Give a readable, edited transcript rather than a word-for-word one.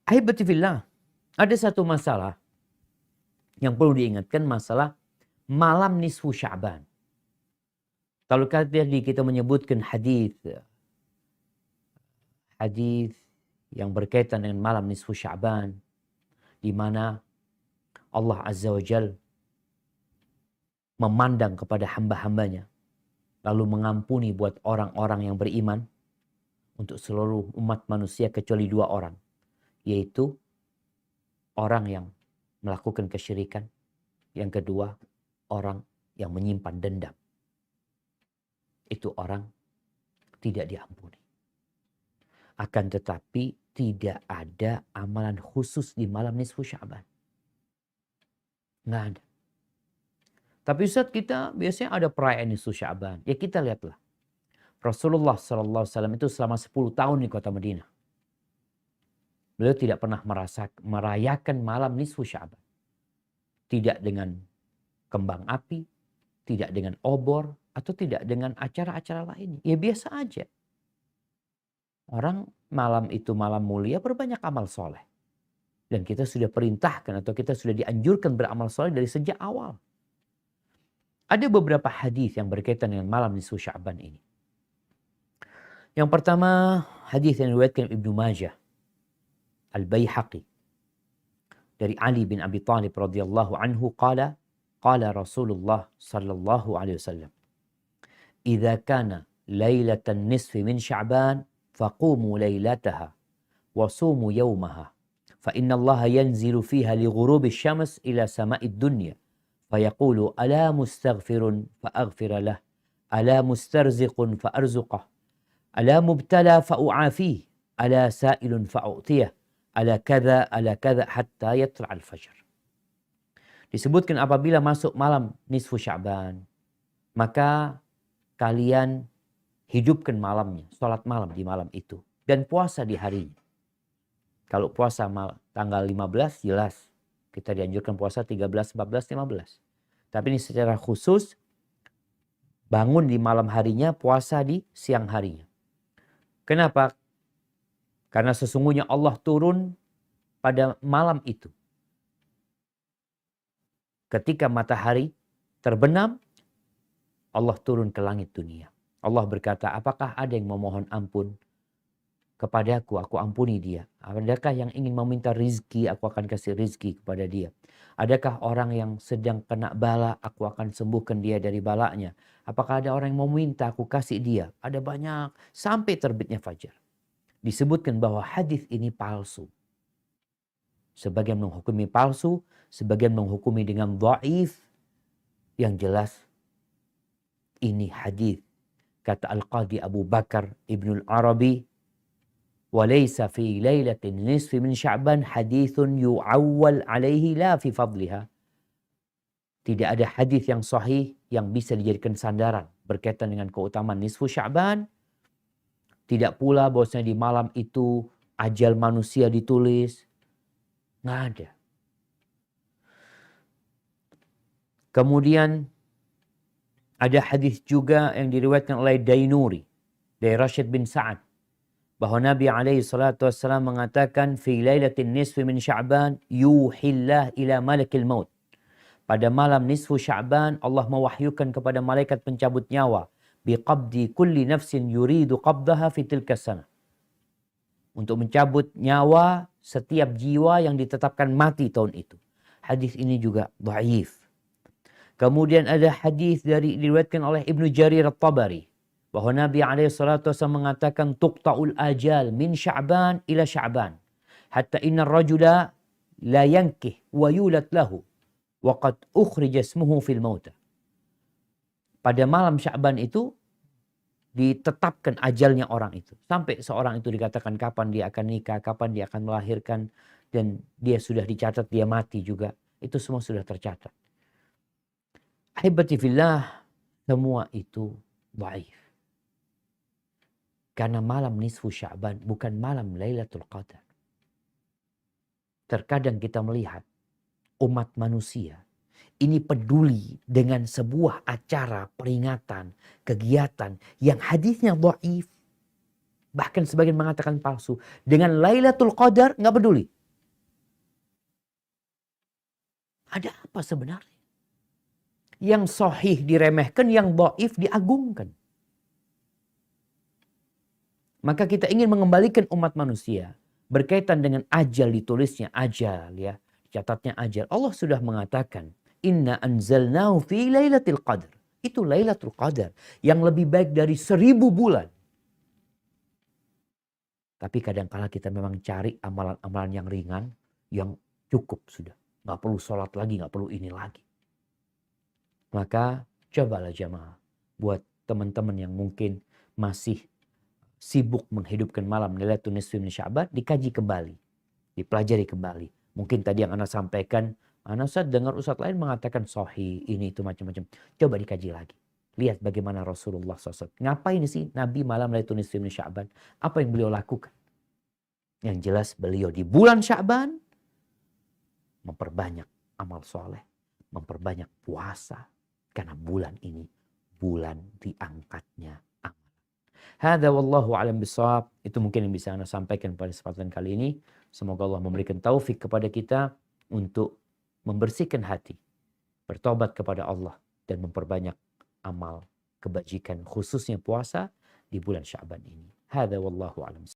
Ahibati fillah, ada satu masalah yang perlu diingatkan, masalah malam nisfu Sya'ban. Kalau tadi kita menyebutkan hadis yang berkaitan dengan malam nisfu Sya'ban, di mana Allah Azza wa Jal memandang kepada hamba-hambanya, lalu mengampuni buat orang-orang yang beriman untuk seluruh umat manusia kecuali dua orang, yaitu orang yang melakukan kesyirikan, yang kedua orang yang menyimpan dendam. Itu orang tidak diampuni. Akan tetapi tidak ada amalan khusus di malam nisfu Sya'ban. Nggak ada. Tapi Ustaz, kita biasanya ada perayaan nisfu Sya'ban. Ya kita lihatlah. Rasulullah SAW itu selama 10 tahun di kota Madinah. Beliau tidak pernah merayakan malam nisfu Sya'ban. Tidak dengan kembang api, tidak dengan obor, atau tidak dengan acara-acara lain. Ya biasa aja. Orang malam itu malam mulia, berbanyak amal soleh. Dan kita sudah perintahkan atau kita sudah dianjurkan beramal soleh dari sejak awal. Ada beberapa hadis yang berkaitan dengan malam nisfu Sya'ban ini. Yang pertama, hadis yang diriwayatkan Ibnu Majah, Al-Baihaqi, dari Ali bin Abi Thalib radhiyallahu anhu, qala Rasulullah sallallahu alaihi wasallam, "Idza kana lailatan nisfi min Sya'ban faqumu lailataha wa sumu yawmaha fa inna Allah yanzilu fiha li ghurubi syams ila sama'id dunya fayaqulu ala mustaghfirun fa aghfir lah, ala mustarziqun fa arzuqah, ala mubtala fa u'afih, ala sa'ilun fa u'tiyah, ala kadza hatta yatla' al-fajr." Disebutkan apabila masuk malam nisfu Sya'ban, maka kalian hidupkan malamnya, sholat malam di malam itu, dan puasa di harinya. Kalau puasa tanggal 15 jelas kita dianjurkan puasa 13, 14, 15. Tapi ini secara khusus bangun di malam harinya, puasa di siang harinya. Kenapa? Karena sesungguhnya Allah turun pada malam itu. Ketika matahari terbenam, Allah turun ke langit dunia. Allah berkata, apakah ada yang memohon ampun kepadaku, aku ampuni dia. Adakah yang ingin meminta rizki, aku akan kasih rizki kepada dia. Adakah orang yang sedang kena bala, aku akan sembuhkan dia dari balanya. Apakah ada orang yang mau minta, aku kasih dia. Ada banyak, sampai terbitnya fajar. Disebutkan bahwa hadis ini palsu. Sebagian menghukumi palsu, sebagian menghukumi dengan dhaif. Yang jelas, ini hadis. Kata Al-Qadi Abu Bakar Ibnul Arabi, "Walaysa fi lailatin nisfi min Sya'ban hadithun yu'awwal alaihi la fi fadliha." Tidak ada hadis yang sahih yang bisa dijadikan sandaran berkaitan dengan keutamaan nisfu Sya'ban. Tidak pula bahwasanya di malam itu ajal manusia ditulis. Nggak ada. Kemudian ada hadis juga yang diriwayatkan oleh Dainuri dari Rashid bin Sa'ad, bahwa Nabi alaihi salatu wassalam mengatakan, fi lailatin nisfi min Sya'ban yuhillah ila malakil maut. Pada malam nisfu Sya'ban Allah mewahyukan kepada malaikat pencabut nyawa, biqabdi kulli nafsin yuridu qabdaha fi tilka sana, untuk mencabut nyawa setiap jiwa yang ditetapkan mati tahun itu. Hadis ini juga dhaif. Kemudian ada hadis diriwayatkan oleh Ibnu Jarir At-Tabari, bahwa Nabi SAW mengatakan, tuqta'ul ajal min Sya'ban ila Sya'ban hatta inna rajula la yankih wa yulat lahu wa qad ukhrija ismuhu fil mauta. Pada malam Sya'ban itu ditetapkan ajalnya orang itu. Sampai seorang itu dikatakan kapan dia akan nikah, kapan dia akan melahirkan, dan dia sudah dicatat dia mati juga. Itu semua sudah tercatat. Ahibati fillah, semua itu dhaif. Karena malam nisfu Sya'ban bukan malam Lailatul Qadar. Terkadang kita melihat umat manusia ini peduli dengan sebuah acara, peringatan, kegiatan yang hadisnya dhaif. Bahkan sebagian mengatakan palsu. Dengan Lailatul Qadar nggak peduli. Ada apa sebenarnya? Yang sahih diremehkan, yang dhaif diagungkan. Maka kita ingin mengembalikan umat manusia berkaitan dengan ajal, ditulisnya ajal ya. Catatnya ajal. Allah sudah mengatakan, "Inna anzalnahu fi lailatul qadar." Itu Lailatul Qadar yang lebih baik dari 1000 bulan. Tapi kadangkala kita memang cari amalan-amalan yang ringan, yang cukup sudah. Nggak perlu sholat lagi, nggak perlu ini lagi. Maka cobalah jamaah, buat teman-teman yang mungkin masih sibuk menghidupkan malam Lailatul Nisfi min Sya'ban, dikaji kembali, dipelajari kembali. Mungkin tadi yang Ana sampaikan, Ana dengar ustadz lain mengatakan sahih, ini itu macam-macam. Coba dikaji lagi. Lihat bagaimana Rasulullah SAW. Ngapain sih Nabi malam Lailatul Nisfi min Sya'ban? Apa yang beliau lakukan? Yang jelas beliau di bulan Sya'ban memperbanyak amal soleh, memperbanyak puasa. Karena bulan ini bulan diangkatnya amal. Hadza wallahu alam bisawab. Itu mungkin yang bisa Anda sampaikan pada kesempatan kali ini. Semoga Allah memberikan taufik kepada kita untuk membersihkan hati, bertobat kepada Allah dan memperbanyak amal kebajikan khususnya puasa di bulan Sya'ban ini. Hadza wallahu alam.